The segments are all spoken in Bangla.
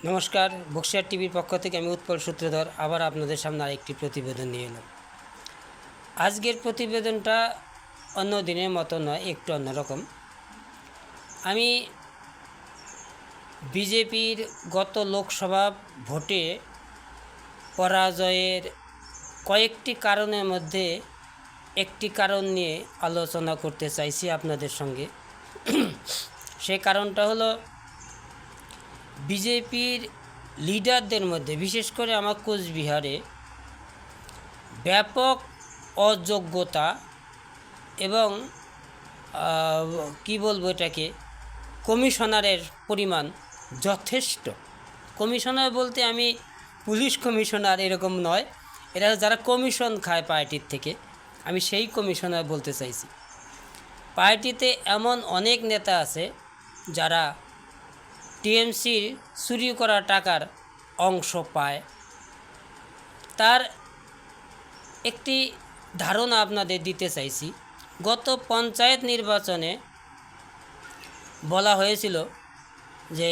নমস্কার, বক্সিয়ার টিভির পক্ষ থেকে আমি উৎপল সূত্রধর আবার আপনাদের সামনে আরেকটি প্রতিবেদন নিয়ে এলাম। আজকের প্রতিবেদনটা অন্য দিনের মতো নয়, একটু অন্যরকম। আমি বিজেপির গত লোকসভা ভোটে পরাজয়ের কয়েকটি কারণের মধ্যে একটি কারণ নিয়ে আলোচনা করতে চাইছি আপনাদের সঙ্গে। সে কারণটা হলো বিজেপির লিডারদের মধ্যে, বিশেষ করে আমার কোচবিহারে ব্যাপক অযোগ্যতা এবং কি বলবো এটাকে, কমিশনারের পরিমাণ যথেষ্ট। কমিশনার বলতে আমি পুলিশ কমিশনার এরকম নয়, এরা যারা কমিশন খায় পার্টির থেকে, আমি সেই কমিশনার বলতে চাইছি। পার্টিতে এমন অনেক নেতা আছে যারা টিএমসির চুরি করা টাকার অংশ পায়। তার একটি ধারণা আপনাদের দিতে চাইছি। গত পঞ্চায়েত নির্বাচনে বলা হয়েছিল যে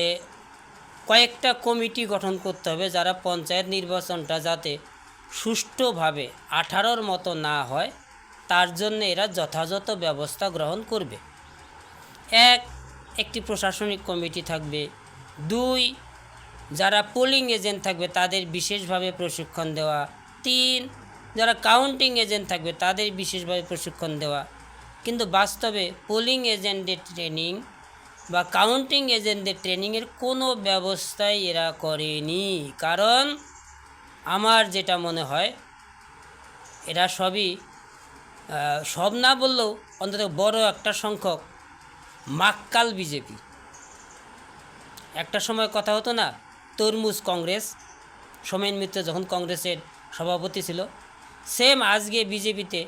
কয়েকটা কমিটি গঠন করতে হবে, যারা পঞ্চায়েত নির্বাচনটা যাতে সুষ্ঠুভাবে 18-র মতো না হয় তার জন্য এরা যথাযথ ব্যবস্থা গ্রহণ করবে। একটি প্রশাসনিক কমিটি থাকবে। 2, যারা পোলিং এজেন্ট থাকবে তাদের বিশেষভাবে প্রশিক্ষণ দেওয়া। 3, যারা কাউন্টিং এজেন্ট থাকবে তাদের বিশেষভাবে প্রশিক্ষণ দেওয়া। কিন্তু বাস্তবে পোলিং এজেন্টদের ট্রেনিং বা কাউন্টিং এজেন্টদের ট্রেনিংয়ের কোনো ব্যবস্থাই এরা করেনি। কারণ আমার যেটা মনে হয় এরা সব না বললেও অন্তত বড় একটা সংখ্যক মাক্কাল বিজেপি। একটা সময় কথা হতো না, তরমুজ কংগ্রেস, সোমেন মিত্র যখন কংগ্রেসের সভাপতি ছিল, সেম আজকে বিজেপিতে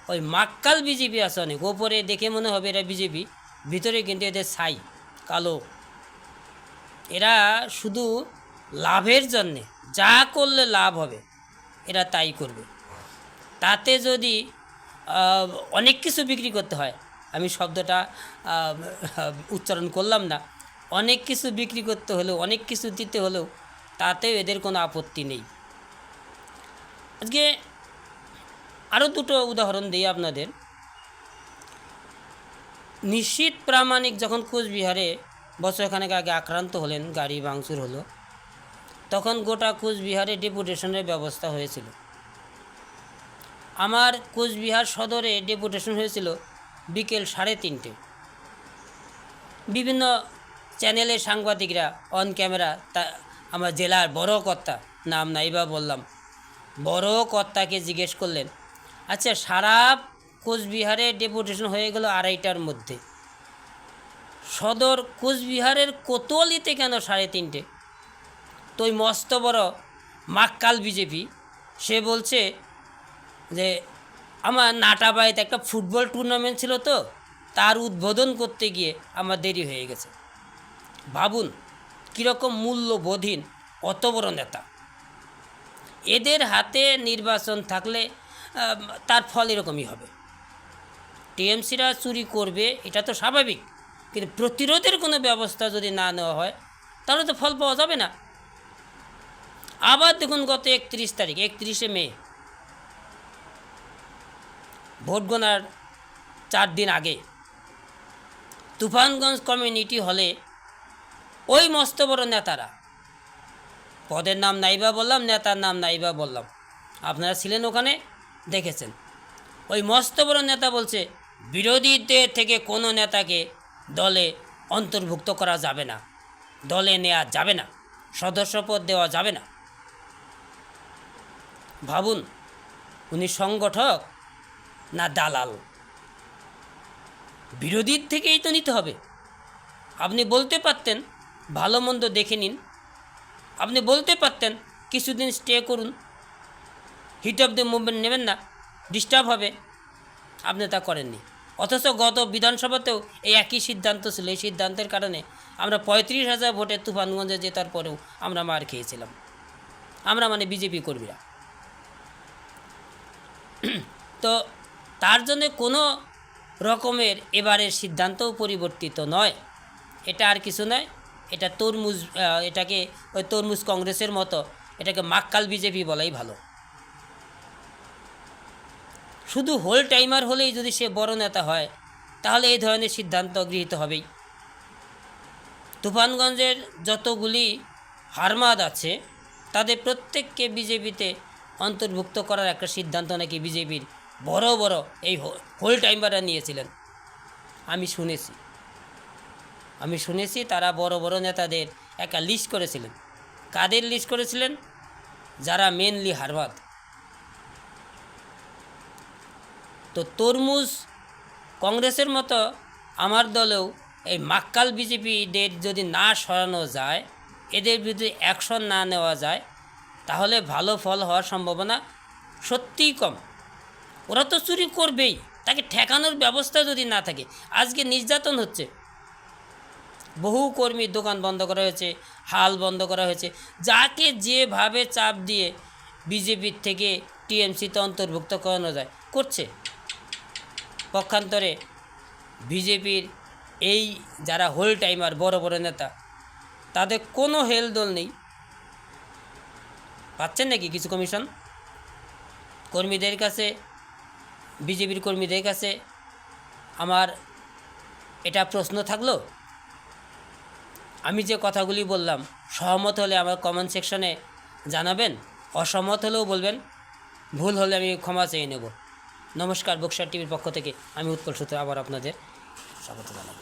ওই মাক্কাল বিজেপি আছে অনেক। ওপরে দেখে মনে হবে এরা বিজেপি, ভিতরে কিন্তু এদের ছাই কালো। এরা শুধু লাভের জন্যে, যা করলে লাভ হবে এরা তাই করবে। তাতে যদি অনেক কিছু বিক্রি করতে হয়, আমি শব্দটা উচ্চারণ করলাম না, অনেক কিছু বিক্রি করতে হলেও, অনেক কিছু দিতে হলেও তাতেও এদের কোনো আপত্তি নেই। আজকে আরও দুটো উদাহরণ দিই আপনাদের। নিশ্চিত প্রামাণিক যখন কোচবিহারে বছরখানেক আগে আক্রান্ত হলেন, গাড়ি ভাঙচুর হলো, তখন গোটা কোচবিহারে ডেপুটেশনের ব্যবস্থা হয়েছিল। আমার কোচবিহার সদরে ডেপুটেশন হয়েছিল বিকেল 3:30। বিভিন্ন চ্যানেলের সাংবাদিকরা অন ক্যামেরা আমার জেলার বড় কর্তা, নাম নাইবা বললাম, বড় কর্তাকে জিজ্ঞেস করলেন, আচ্ছা সারা কোচবিহারে ডেপুটেশন হয়ে গেল 2:30টার মধ্যে, সদর কোচবিহারের কোতোয়ালিতে কেন 3:30? তো ওই মস্ত বড় মাক্কাল বিজেপি সে বলছে যে আমার নাটাবাড়িতে একটা ফুটবল টুর্নামেন্ট ছিল, তো তার উদ্বোধন করতে গিয়ে আমার দেরি হয়ে গেছে। ভাবুন কীরকম মূল্যবোধহীন অত বড় নেতা। এদের হাতে নির্বাচন থাকলে তার ফল এরকমই হবে। টিএমসিরা চুরি করবে, এটা তো স্বাভাবিক, কিন্তু প্রতিরোধের কোনো ব্যবস্থা যদি না নেওয়া হয় তাহলে তো ফল পাওয়া যাবে না। আবার দেখুন গত 31 মে, ভোট গণার 4 দিন আগে তুফানগঞ্জ কমিউনিটি হলে ওই মস্ত বড় নেতারা, পদের নাম নাইবা বললাম, নেতার নাম নাইবা বললাম, আপনারা ছিলেন ওখানে, দেখেছেন, ওই মস্ত বড় নেতা বলছে বিরোধীদের থেকে কোনো নেতাকে দলে অন্তর্ভুক্ত করা যাবে না, দলে নেওয়া যাবে না, সদস্যপদ দেওয়া যাবে না। ভাবুন উনি সংগঠক না দালাল? বিরোধীর থেকেই তো নিতে হবে। আপনি বলতে পারতেন ভালো মন্দ দেখে নিন, আপনি বলতে পারতেন কিছুদিন স্টে করুন, হিট অফ দ্য মুভমেন্ট নেবেন না, ডিস্টার্ব হবে, আপনি তা করেননি। অথচ গত বিধানসভাতেও এই একই সিদ্ধান্ত ছিল। এই সিদ্ধান্তের কারণে আমরা 35,000 ভোটে তুফানগঞ্জে জেতার পরেও আমরা মার খেয়েছিলাম, আমরা মানে বিজেপি কর্মীরা। তো তার জন্য কোনো রকমের এবারের সিদ্ধান্তও পরিবর্তিত নয়, এটা আর কিছু নয়, এটা তরমুজ, এটাকে ওই তরমুজ কংগ্রেসের মতো এটাকে মাক্কাল বিজেপি বলাই ভালো। শুধু হোল টাইমার হলেই যদি সে বড় নেতা হয় তাহলে এই ধরনের সিদ্ধান্ত গৃহীত হবেই। তুফানগঞ্জের যতগুলি হারমাদ আছে তাদের প্রত্যেককে বিজেপিতে অন্তর্ভুক্ত করার একটা সিদ্ধান্ত নাকি বিজেপির বড় বড় এই হোল টাইমাররা নিয়েছিলেন। আমি শুনেছি তারা বড় বড় নেতাদের একটা লিস্ট করেছিলেন। কাদের লিস্ট করেছিলেন? যারা মেনলি হারমাদ। তো তরমুজ কংগ্রেসের মতো আমার দলেও এই মাক্কাল বিজেপিদের যদি না সরানো যায়, এদের বিরুদ্ধে অ্যাকশন না নেওয়া যায়, তাহলে ভালো ফল হওয়ার সম্ভাবনা সত্যিই কম। ওরা তো চুরি করবেই, তাকে ঠেকানোর ব্যবস্থা যদি না থাকে। আজকে নির্যাতন হচ্ছে, বহু কর্মীর দোকান বন্ধ করা হয়েছে, হাল বন্ধ করা হয়েছে। যাকে যেভাবে চাপ দিয়ে বিজেপির থেকে টিএমসিতে অন্তর্ভুক্ত করানো যায় করছে। পক্ষান্তরে বিজেপির এই যারা হোল টাইমার বড় বড় নেতা, তাদের কোনো হেলদোল নেই। পাচ্ছেন নাকি কিছু কমিশন? কর্মীদের কাছে, বিজেপির কর্মীদের কাছে আমার এটা প্রশ্ন থাকলো। আমি যে কথাগুলি বললাম সহমত হলে আমার কমেন্ট সেকশনে জানাবেন, অসহমত হলেও বলবেন, ভুল হলে আমি ক্ষমা চেয়ে নেব। নমস্কার, বক্সার টিভির পক্ষ থেকে আমি উৎপল সূত্র আবার আপনাদের স্বাগত জানাব।